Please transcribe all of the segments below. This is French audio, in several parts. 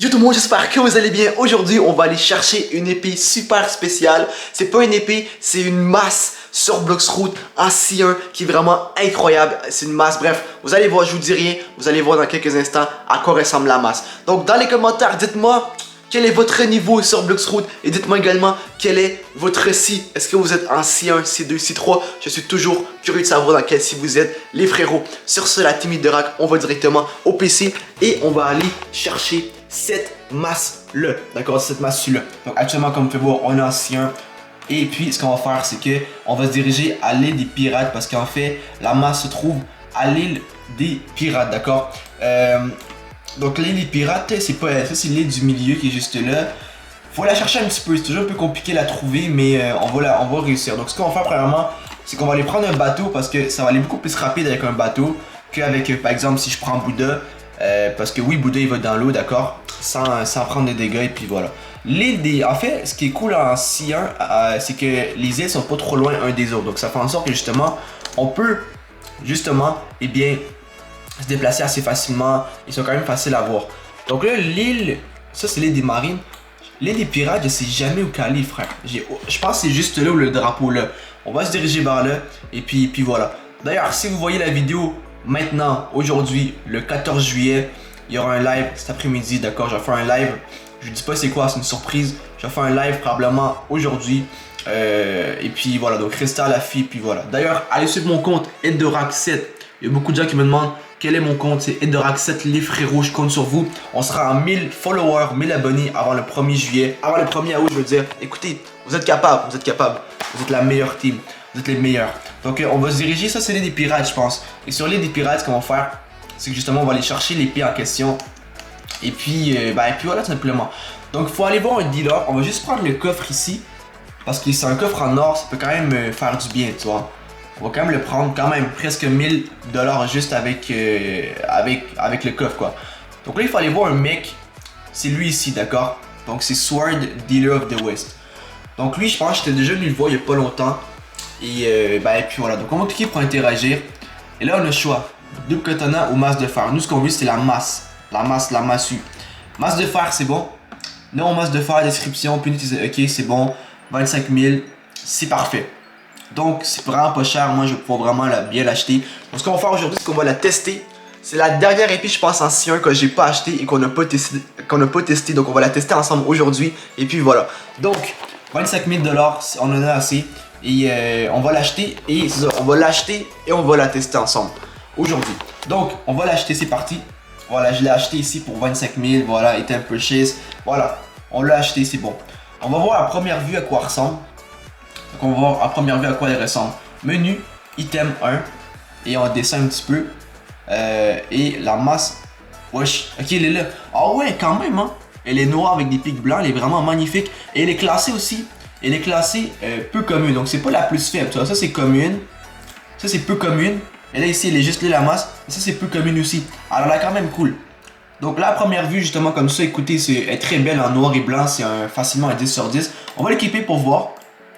Yo tout le monde, j'espère que vous allez bien. Aujourd'hui, on va aller chercher une épée super spéciale. C'est pas une épée, c'est une masse sur Bloxroot en C1 qui est vraiment incroyable. C'est une masse, bref, vous allez voir, je vous dis rien. Vous allez voir dans quelques instants à quoi ressemble la masse. Donc dans les commentaires, dites-moi quel est votre niveau sur Bloxroot et dites-moi également quel est votre si. Est-ce que vous êtes en C1, C2, C3? Je suis toujours curieux de savoir dans quel si vous êtes, les frérots. Sur ce, la team Hydrorack, on va directement au PC et on va aller chercher cette masse-là. D'accord, cette masse-là. Donc actuellement, comme vous pouvez voir, on est en C1. Et puis, ce qu'on va faire, c'est que on va se diriger à l'île des pirates parce qu'en fait, la masse se trouve à l'île des pirates, d'accord? Donc l'île des pirates, c'est pas ça, c'est l'île du milieu qui est juste là. Faut la chercher un petit peu, c'est toujours un peu compliqué à la trouver, mais on va réussir. Donc ce qu'on va faire premièrement, c'est qu'on va aller prendre un bateau parce que ça va aller beaucoup plus rapide avec un bateau qu'avec, par exemple, si je prends Bouddha. Parce que oui, Bouddha il va dans l'eau, d'accord, sans prendre de dégâts, et puis voilà. L'île des... En fait, ce qui est cool en C1, c'est que les îles sont pas trop loin un des autres. Donc ça fait en sorte que justement, on peut, justement, eh bien, se déplacer assez facilement. Ils sont quand même faciles à voir. Donc là, l'île, ça c'est l'île des marines. L'île des pirates, je sais jamais où qu'aller, frère. Je pense que c'est juste là où le drapeau là. On va se diriger vers là, et puis voilà. D'ailleurs, si vous voyez la vidéo maintenant, aujourd'hui, le 14 juillet, il y aura un live cet après-midi, d'accord? Je vais faire un live. Je vous dis pas c'est quoi, c'est une surprise. Je vais faire un live probablement aujourd'hui. Et puis voilà, donc restez à l'affût, puis voilà. D'ailleurs, allez suivre mon compte Hydrorack7. Il y a beaucoup de gens qui me demandent quel est mon compte. C'est Hydrorack7, les frérots, je compte sur vous. On sera à 1000 followers, 1000 abonnés avant le 1er juillet. Avant le 1er août, je veux dire. Écoutez, vous êtes capables, vous êtes capables. Vous êtes la meilleure team. Vous êtes les meilleurs. Donc on va se diriger, ça c'est l'île des pirates je pense. Et sur l'île des pirates, ce qu'on va faire, c'est que justement on va aller chercher l'épée en question. Et puis voilà tout simplement. Donc il faut aller voir un dealer, on va juste prendre le coffre ici. Parce que c'est un coffre en or, ça peut quand même faire du bien, tu vois. On va quand même le prendre, quand même presque 1000 $ juste avec le coffre quoi. Donc là il faut aller voir un mec, c'est lui ici, d'accord. Donc c'est Sword Dealer of the West. Donc lui je pense que j'étais déjà venu le voir il y a pas longtemps. Et puis voilà, donc on va cliquer pour interagir. Et là on a le choix, double katana ou masse de fer. Nous ce qu'on veut c'est la masse. La massue. Masse de fer c'est bon. Non, masse de fer, description, puis ok c'est bon. 25 000, c'est parfait. Donc c'est vraiment pas cher, moi je vais pouvoir vraiment bien l'acheter. Donc ce qu'on va faire aujourd'hui c'est qu'on va la tester. C'est la dernière épée je pense en C1 que j'ai pas acheté et qu'on n'a pas testé. Donc on va la tester ensemble aujourd'hui. Et puis voilà. Donc 25 000 $, on en a assez. Et on va l'acheter et on va l'acheter et on va la tester ensemble aujourd'hui. Donc on va l'acheter, c'est parti. Voilà, je l'ai acheté ici pour 25 000. Voilà, item purchase. Voilà, on l'a acheté, c'est bon. On va voir à première vue à quoi elle ressemble. Donc on va voir à première vue à quoi elle ressemble. Menu, item 1. Et on descend un petit peu. Et la masse. Wesh, ok, elle est là. Ah ouais, quand même, hein. Elle est noire avec des pics blancs, elle est vraiment magnifique. Et elle est classée aussi. Elle est classée peu commune, donc c'est pas la plus faible, tu vois, ça c'est commune, ça c'est peu commune, et là ici elle est juste là la masse, et ça c'est peu commune aussi, alors elle est quand même cool. Donc là à première vue justement comme ça, écoutez, elle est très belle en noir et blanc, c'est facilement un 10 sur 10. On va l'équiper pour voir,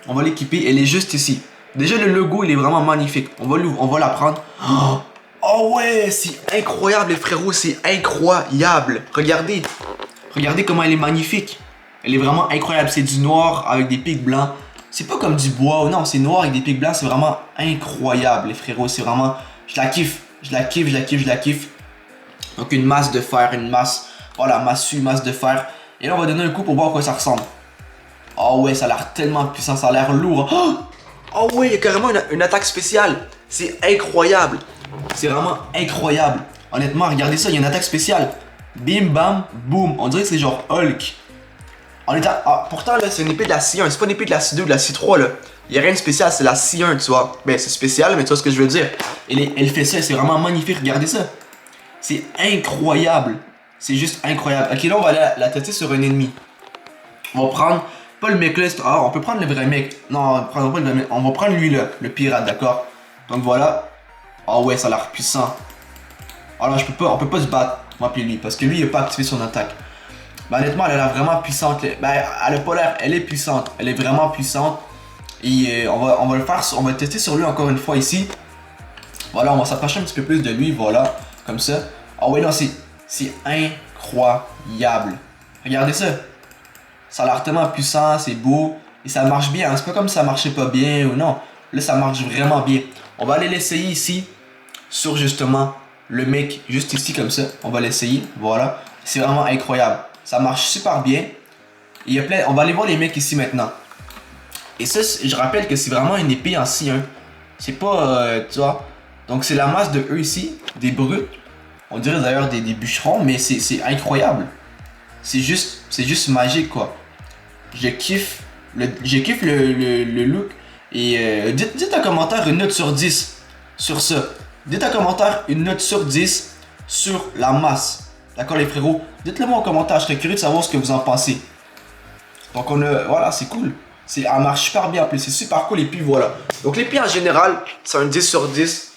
on va l'équiper, elle est juste ici. Déjà le logo il est vraiment magnifique, on va la prendre. Oh ouais, c'est incroyable les frérots, c'est incroyable, regardez comment elle est magnifique. Elle est vraiment incroyable, c'est du noir avec des pics blancs. C'est pas comme du bois, non, c'est noir avec des pics blancs, c'est vraiment incroyable les frérots, c'est vraiment... Je la kiffe. Donc une masse de fer, une masse, voilà, masse de fer. Et là on va donner un coup pour voir à quoi ça ressemble. Oh ouais, ça a l'air tellement puissant, ça a l'air lourd. Oh ouais, il y a carrément une attaque spéciale. C'est incroyable. C'est vraiment incroyable. Honnêtement, regardez ça, il y a une attaque spéciale. Bim bam boum, on dirait que c'est genre Hulk. Pourtant là c'est une épée de la C1, c'est pas une épée de la C2 ou de la C3 là. Il y a rien de spécial, c'est la C1 tu vois. Ben c'est spécial mais tu vois ce que je veux dire. Elle fait ça, c'est vraiment magnifique, regardez ça. C'est incroyable. C'est juste incroyable. Ok là on va aller la tester sur un ennemi. On va prendre, pas le mec là, on peut prendre le vrai mec. Non on prendra pas le vrai mec, on va prendre lui là, le pirate d'accord. Donc voilà. Oh ouais ça a l'air puissant. Alors on peut pas se battre, moi puis lui, parce que lui il a pas activé son attaque. Ben, honnêtement, elle a l'air vraiment puissante. Ben, elle a pas l'air, elle est puissante. Elle est vraiment puissante. Et on va le faire, on va le tester sur lui encore une fois ici. Voilà, on va s'approcher un petit peu plus de lui, voilà, comme ça. Ah ouais, non, c'est incroyable. Regardez ça. Ça a l'air tellement puissant, c'est beau. Et ça marche bien. Hein. C'est pas comme si ça marchait pas bien ou non. Là, ça marche vraiment bien. On va aller l'essayer ici. Sur justement le mec. Juste ici comme ça. On va l'essayer. Voilà. C'est vraiment incroyable. Ça marche super bien. Il y a plein... On va aller voir les mecs ici maintenant. Et ça, je rappelle que c'est vraiment une épée en C1. C'est pas... tu vois. Donc c'est la masse de eux ici. Des brutes. On dirait d'ailleurs des bûcherons. Mais c'est incroyable. C'est juste magique quoi. Je kiffe le look. Et dites un commentaire une note sur 10 sur ça. Dites un commentaire une note sur 10 sur la masse. D'accord les frérots? Dites-le moi en commentaire, je serais curieux de savoir ce que vous en pensez. Donc on a, voilà, c'est cool. Elle marche super bien en plus, c'est super cool et puis voilà. Donc l'épée en général, c'est un 10 sur 10.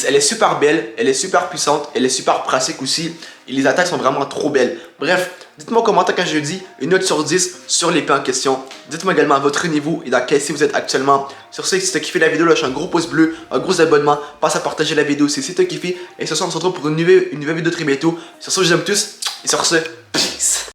Elle est super belle, elle est super puissante, elle est super pratique aussi. Et les attaques sont vraiment trop belles. Bref, dites-moi en commentaire quand je dis une note sur 10 sur l'épée en question. Dites-moi également votre niveau et dans quel site vous êtes actuellement. Sur ce, si tu as kiffé la vidéo, lâche un gros pouce bleu, un gros abonnement. Passe à partager la vidéo aussi si tu as kiffé. Et ce soir, on se retrouve pour une nouvelle vidéo très bientôt. Sur ce, je vous aime tous. Et sur ce, peace.